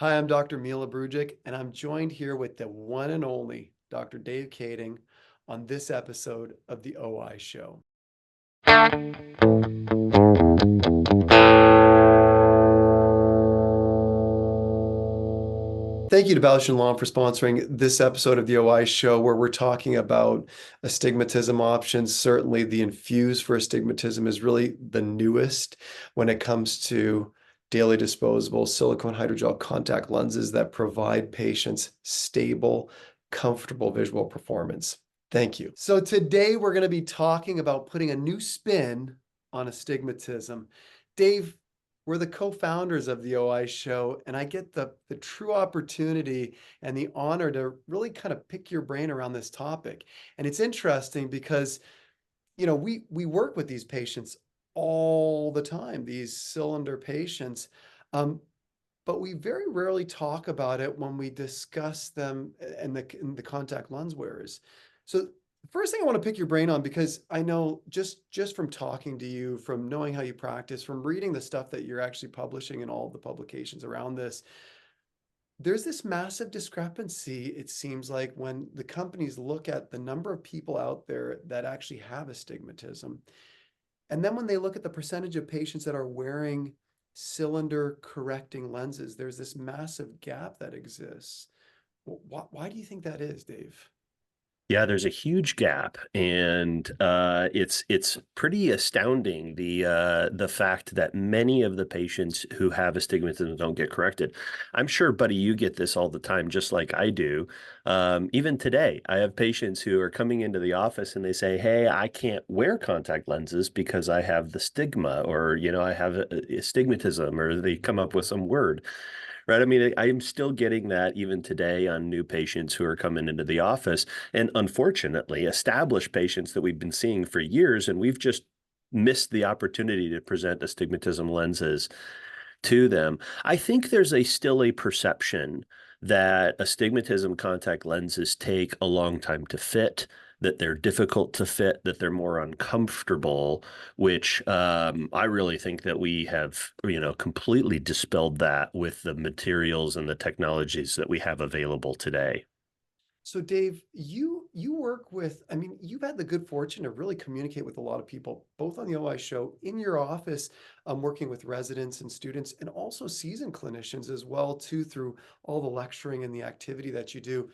Hi, I'm Dr. Mila Brujic, and I'm joined here with the one and only Dr. Dave Kading on this episode of the OI Show. Thank you to Bausch& Lomb for sponsoring this episode of the OI Show, where we're talking about astigmatism options. Certainly, the Infuse for astigmatism is really the newest when it comes to daily disposable silicone hydrogel contact lenses that provide patients stable, comfortable visual performance. Thank you. So today we're going to be talking about putting a new spin on astigmatism. Dave, we're the co-founders of the OI Show, and I get the true opportunity and the honor to really kind of pick your brain around this topic. And it's interesting because, we work with these patients all the time, these cylinder patients, but we very rarely talk about it when we discuss them and the contact lens wearers. So first thing I want to pick your brain on, because I know just from talking to you, from knowing how you practice, from reading the stuff that you're actually publishing in all of the publications around this, there's this massive discrepancy, it seems like, when the companies look at the number of people out there that actually have astigmatism. And then when they look at the percentage of patients that are wearing cylinder correcting lenses, there's this massive gap that exists. Why do you think that is, Dave? Yeah, there's a huge gap, and it's pretty astounding the fact that many of the patients who have astigmatism don't get corrected. I'm sure, buddy, you get this all the time, just like I do. Even today, I have patients who are coming into the office and they say, "Hey, I can't wear contact lenses because I have the stigma, or I have astigmatism," or they come up with some word. Right. I mean, I'm still getting that even today on new patients who are coming into the office. And unfortunately, established patients that we've been seeing for years, and we've just missed the opportunity to present astigmatism lenses to them. I think there's still a perception that astigmatism contact lenses take a long time to fit, that they're difficult to fit, that they're more uncomfortable, which I really think that we have, completely dispelled that with the materials and the technologies that we have available today. So Dave, you work with, I mean, you've had the good fortune to really communicate with a lot of people, both on the OI Show, in your office, working with residents and students, and also seasoned clinicians as well, too, through all the lecturing and the activity that you do.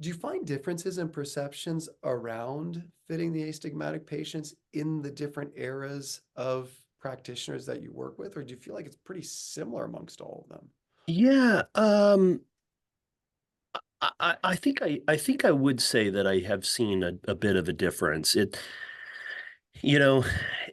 Do you find differences in perceptions around fitting the astigmatic patients in the different eras of practitioners that you work with, or do you feel like it's pretty similar amongst all of them? Yeah, I think I would say that I have seen a bit of a difference. You know,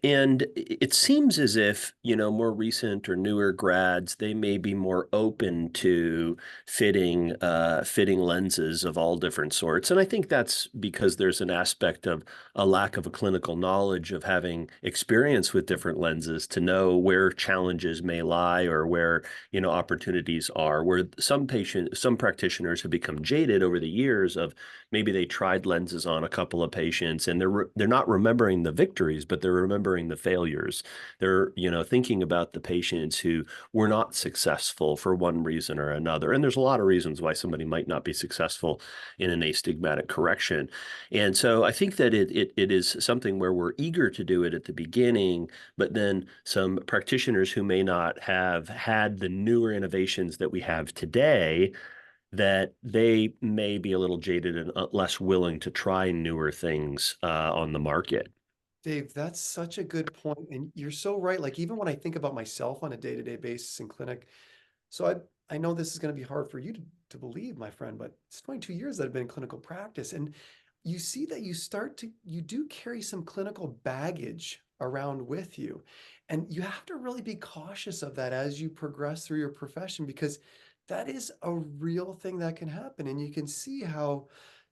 and it seems as if, more recent or newer grads, they may be more open to fitting lenses of all different sorts. And I think that's because there's an aspect of a lack of a clinical knowledge of having experience with different lenses to know where challenges may lie, or where, opportunities are, where some practitioners have become jaded over the years of maybe they tried lenses on a couple of patients, and they're not remembering the victories, but they're remembering the failures. They're, thinking about the patients who were not successful for one reason or another. And there's a lot of reasons why somebody might not be successful in an astigmatic correction. And so I think that it is something where we're eager to do it at the beginning, but then some practitioners who may not have had the newer innovations that we have today, that they may be a little jaded and less willing to try newer things on the market. Dave, that's such a good point, and you're so right. Like, even when I think about myself on a day-to-day basis in clinic, so I know this is going to be hard for you to believe, my friend, but it's 22 years that I've been in clinical practice, and you see that you do carry some clinical baggage around with you, and you have to really be cautious of that as you progress through your profession, because that is a real thing that can happen, and you can see how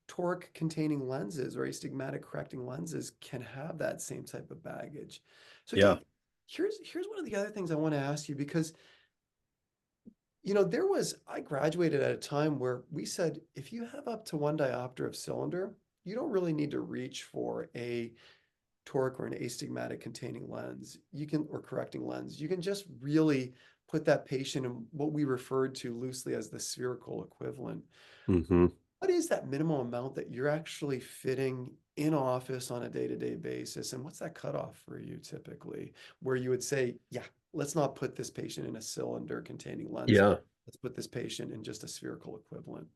toric containing lenses or astigmatic correcting lenses can have that same type of baggage. So Yeah. Dave, here's one of the other things I want to ask you, because I graduated at a time where we said if you have up to one diopter of cylinder, you don't really need to reach for a toric or an astigmatic containing lens. You can, or correcting lens. You can just really put that patient in what we referred to loosely as the spherical equivalent. Hmm. What is that minimum amount that you're actually fitting in office on a day-to-day basis? And what's that cutoff for you typically, where you would say, yeah, let's not put this patient in a cylinder containing lens. Yeah. Let's put this patient in just a spherical equivalent.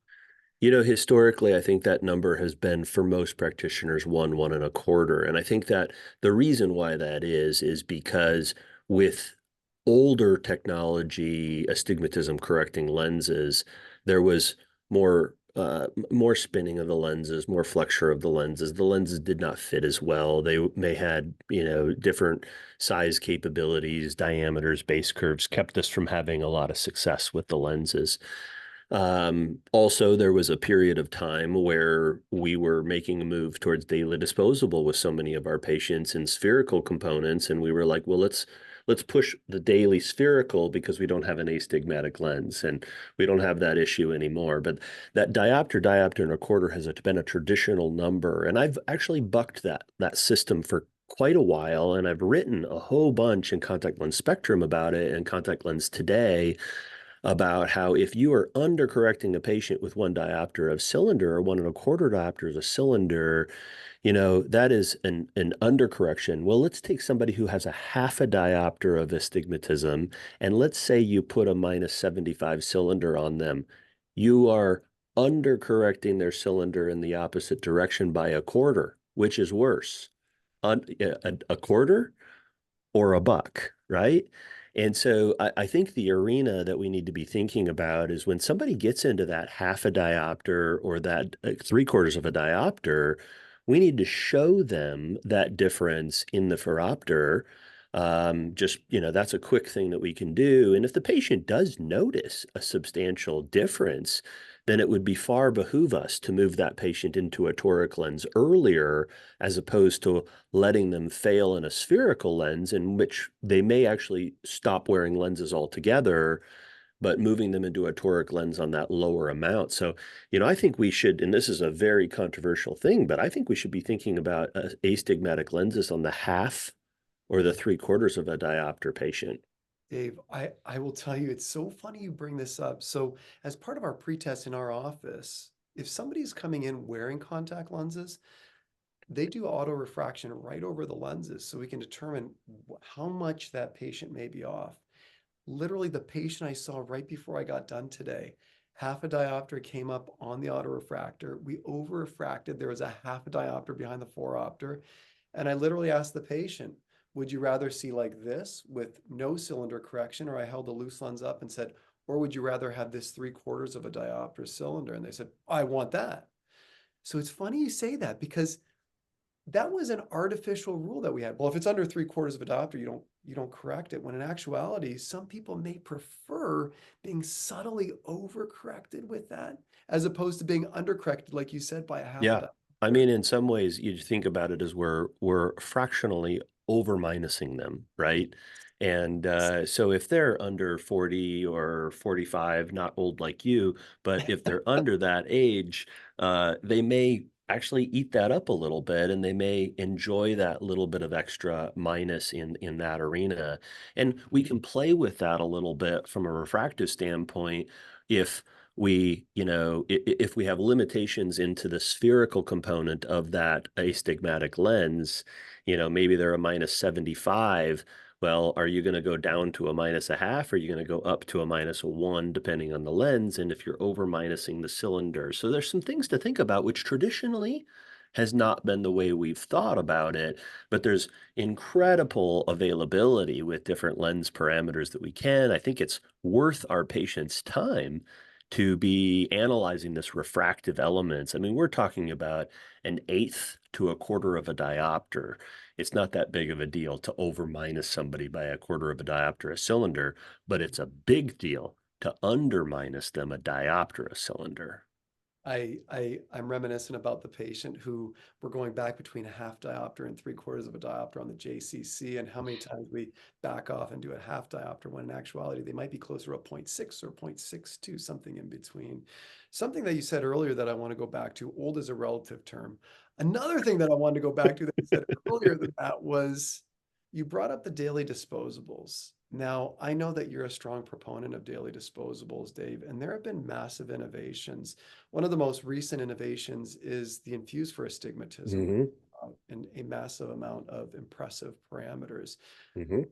Historically, I think that number has been for most practitioners 1.25. And I think that the reason why that is because with older technology, astigmatism correcting lenses, there was more spinning of the lenses, more flexure of the lenses. The lenses did not fit as well. They had, different size capabilities, diameters, base curves, kept us from having a lot of success with the lenses. Also, there was a period of time where we were making a move towards daily disposable with so many of our patients in spherical components, and we were like, well, let's push the daily spherical because we don't have an astigmatic lens and we don't have that issue anymore. But that diopter and a quarter has been a traditional number, and I've actually bucked that system for quite a while, and I've written a whole bunch in Contact Lens Spectrum about it and Contact Lens Today about how if you are undercorrecting a patient with one diopter of cylinder or 1.25 diopters of cylinder, that is an undercorrection. Well, let's take somebody who has a half a diopter of astigmatism, and let's say you put a -75 cylinder on them. You are undercorrecting their cylinder in the opposite direction by a quarter, which is worse. A quarter or a buck, right? And so I think the arena that we need to be thinking about is when somebody gets into that half a diopter or that 3/4 of a diopter, we need to show them that difference in the phoropter. Just, that's a quick thing that we can do. And if the patient does notice a substantial difference, then it would be far behoove us to move that patient into a toric lens earlier, as opposed to letting them fail in a spherical lens in which they may actually stop wearing lenses altogether, but moving them into a toric lens on that lower amount. So, I think we should, and this is a very controversial thing, but I think we should be thinking about astigmatic lenses on the half or the 3/4 of a diopter patient. Dave, I will tell you, it's so funny you bring this up. So, as part of our pretest in our office, if somebody's coming in wearing contact lenses, they do auto refraction right over the lenses so we can determine how much that patient may be off. Literally, the patient I saw right before I got done today, half a diopter came up on the autorefractor. We over refracted. There was a half a diopter behind the phoropter. And I literally asked the patient, would you rather see like this with no cylinder correction? Or I held the loose lens up and said, or would you rather have this 3/4 of a diopter cylinder? And they said, I want that. So it's funny you say that because that was an artificial rule that we had. Well, if it's under 3/4 of a diopter, you don't correct it. When in actuality, some people may prefer being subtly overcorrected with that, as opposed to being undercorrected, like you said, by a half a Yeah. I mean, diopter. in some ways, you think about it as we're fractionally over minusing them, right? And so if they're under 40 or 45, not old like you, but if they're under that age, they may actually eat that up a little bit and they may enjoy that little bit of extra minus in that arena. And we can play with that a little bit from a refractive standpoint if if we have limitations into the spherical component of that astigmatic lens, maybe they're a -75. Well, are you going to go down to a -0.5? Or are you going to go up to a -1, depending on the lens? And if you're over minusing the cylinder. So there's some things to think about, which traditionally has not been the way we've thought about it, but there's incredible availability with different lens parameters that we can. I think it's worth our patients' time to be analyzing this refractive elements. I mean, we're talking about an eighth to a quarter of a diopter. It's not that big of a deal to over minus somebody by a quarter of a diopter a cylinder, but it's a big deal to under minus them a diopter a cylinder. I'm reminiscent about the patient who we're going back between a half diopter and 3/4 of a diopter on the JCC, and how many times we back off and do a half diopter when in actuality they might be closer to a 0.6 or 0.62, something in between. Something that you said earlier that I want to go back to, old is a relative term. Another thing that I wanted to go back to that you said earlier than that was you brought up the daily disposables. Now, I know that you're a strong proponent of daily disposables, Dave, and there have been massive innovations. One of the most recent innovations is the Infuse for Astigmatism, Hmm. and a massive amount of impressive parameters. Hmm.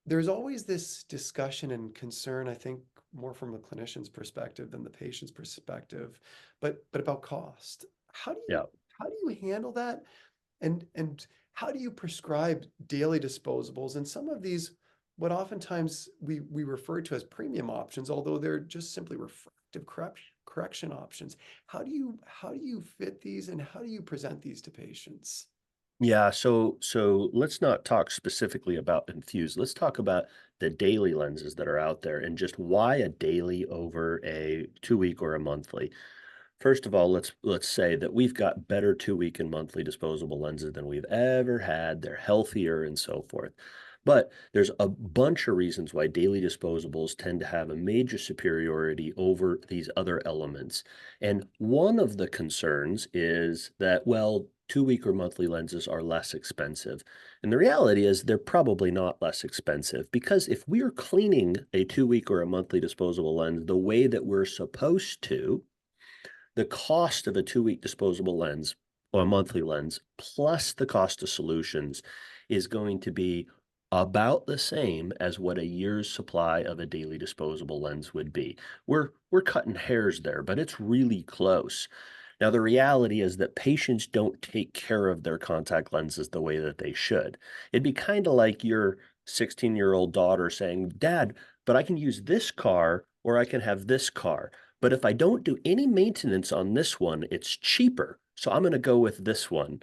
There's always this discussion and concern, I think, more from a clinician's perspective than the patient's perspective, but about cost. How do you Yeah. how do you handle that? And how do you prescribe daily disposables? And some of these, what oftentimes we refer to as premium options, although they're just simply refractive correction options. How do you fit these and how do you present these to patients? Yeah, so let's not talk specifically about infused. Let's talk about the daily lenses that are out there and just why a daily over a 2 week or a monthly. First of all, let's say that we've got better 2 week and monthly disposable lenses than we've ever had. They're healthier and so forth. But there's a bunch of reasons why daily disposables tend to have a major superiority over these other elements. And one of the concerns is that, well, 2 week or monthly lenses are less expensive. And the reality is they're probably not less expensive because if we're cleaning a 2 week or a monthly disposable lens the way that we're supposed to, the cost of a 2 week disposable lens or a monthly lens plus the cost of solutions is going to be about the same as what a year's supply of a daily disposable lens would be. We're cutting hairs there, but it's really close. Now, the reality is that patients don't take care of their contact lenses the way that they should. It'd be kind of like your 16-year-old daughter saying, Dad, but I can use this car or I can have this car. But if I don't do any maintenance on this one, it's cheaper. So I'm going to go with this one.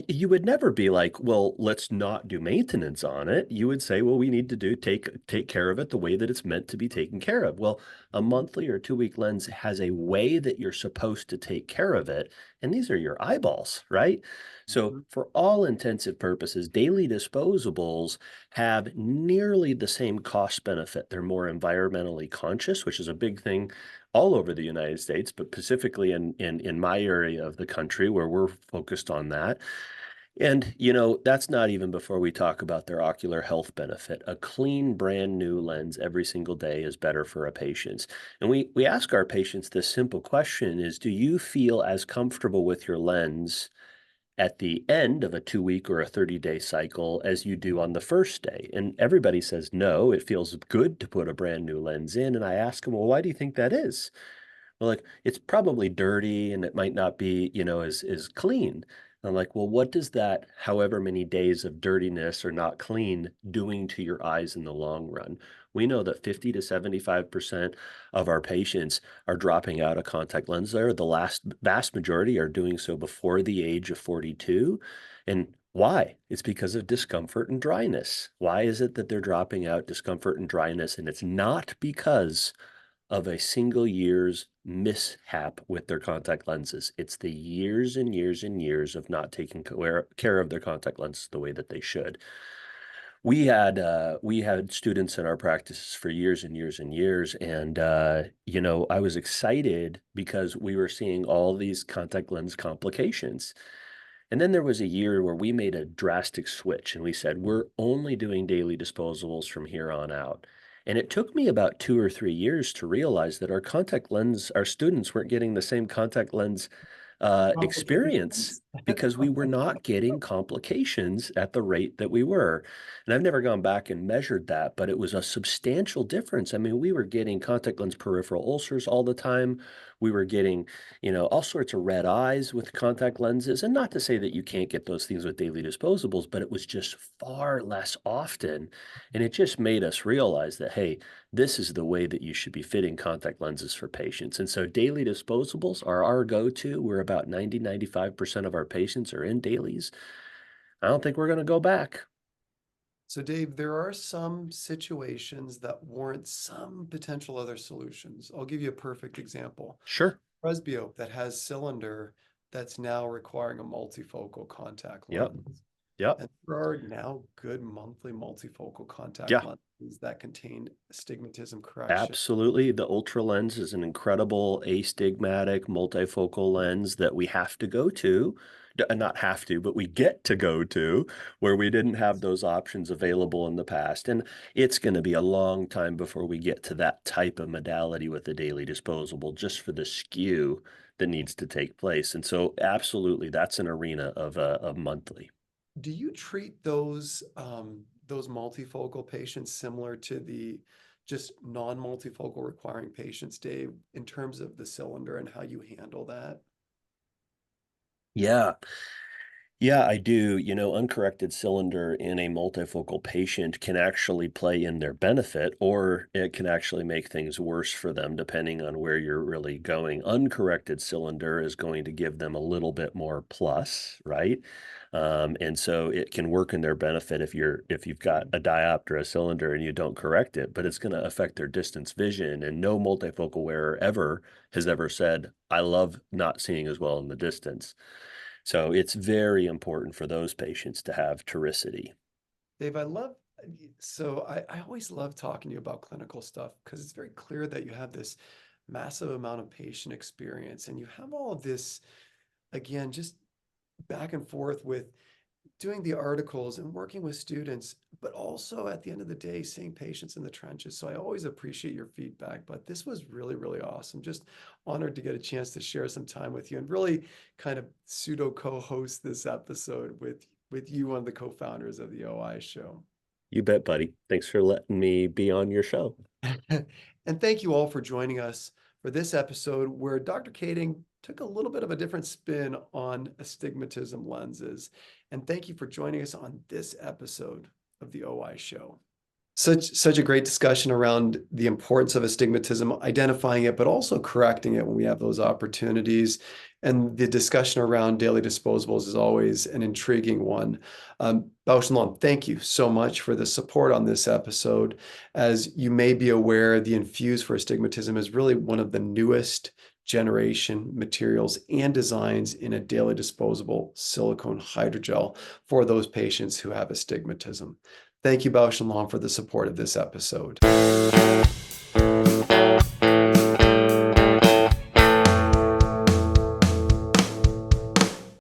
You would never be like, well, let's not do maintenance on it. You would say, well, we need to take care of it the way that it's meant to be taken care of. Well, a Mhm, monthly or 2 week lens has a way that you're supposed to take care of it, and these are your eyeballs, right? So, mhm. for all intensive purposes, daily disposables have nearly the same cost benefit. They're more environmentally conscious, which is a big thing all over the United States, but specifically in my area of the country where we're focused on that. And, that's not even before we talk about their ocular health benefit. A clean, brand new lens every single day is better for a patient. And we ask our patients this simple question is, do you feel as comfortable with your lens at the end of a 2 week or a 30-day cycle as you do on the first day? And everybody says, no, it feels good to put a brand new lens in. And I ask them, well, why do you think that is? Well, like, it's probably dirty and it might not be, as clean. And I'm like, well, what does that however many days of dirtiness or not clean doing to your eyes in the long run? We know that 50 to 75% of our patients are dropping out of contact lens there. The last vast majority are doing so before the age of 42. And why? It's because of discomfort and dryness. Why is it that they're dropping out discomfort and dryness? And it's not because of a single year's mishap with their contact lenses. It's the years and years and years of not taking care of their contact lenses the way that they should. We had students in our practices for years and years and years, and I was excited because we were seeing all these contact lens complications. And then there was a year where we made a drastic switch and we said, we're only doing daily disposables from here on out. And it took me about 2 or 3 years to realize that our students weren't getting the same contact lens experience Complications. because we were not getting complications at the rate that we were. And I've never gone back and measured that, but it was a substantial difference. I mean, we were getting contact lens peripheral ulcers all the time. We were getting, all sorts of red eyes with contact lenses. And not to say that you can't get those things with daily disposables, but it was just far less often. And it just made us realize that, hey, this is the way that you should be fitting contact lenses for patients. And so daily disposables are our go-to. We're about 90-95% of our patients are in dailies. I don't think we're going to go back. So, Dave, there are some situations that warrant some potential other solutions. I'll give you a perfect example. Sure. Presbyope that has cylinder that's now requiring a multifocal contact Yep. lens. Yep. And there are now good monthly multifocal contact Yeah. lenses that contain astigmatism correction. Absolutely. The Ultra lens is an incredible astigmatic multifocal lens that we have to go to not have to, but we get to go to, where we didn't have those options available in the past. And it's going to be a long time before we get to that type of modality with the daily disposable, just for the skew that needs to take place. And so, absolutely, that's an arena of monthly. Do you treat those multifocal patients similar to the just non-multifocal requiring patients, Dave, in terms of the cylinder and how you handle that? Yeah. Yeah, I do. Uncorrected cylinder in a multifocal patient can actually play in their benefit, or it can actually make things worse for them, depending on where you're really going. Uncorrected cylinder is going to give them a little bit more plus, right? And so it can work in their benefit if you've got a diopter, a cylinder, and you don't correct it, but it's going to affect their distance vision. And no multifocal wearer ever has ever said, "I love not seeing as well in the distance." So it's very important for those patients to have toricity. Dave, I always love talking to you about clinical stuff because it's very clear that you have this massive amount of patient experience and you have all of this, again, just back and forth with doing the articles and working with students, but also at the end of the day, seeing patients in the trenches. So I always appreciate your feedback, but this was really, really awesome. Just honored to get a chance to share some time with you and really kind of pseudo co-host this episode with you, one of the co-founders of the OI show. You bet, buddy. Thanks for letting me be on your show. And thank you all for joining us for this episode where Dr. Kading took a little bit of a different spin on astigmatism lenses. And thank you for joining us on this episode of the OI Show. Such a great discussion around the importance of astigmatism, identifying it, but also correcting it when we have those opportunities. And the discussion around daily disposables is always an intriguing one. Bausch and Lomb, thank you so much for the support on this episode. As you may be aware, the Infuse for Astigmatism is really one of the newest generation materials and designs in a daily disposable silicone hydrogel for those patients who have astigmatism. Thank you, Bausch and Lomb, for the support of this episode.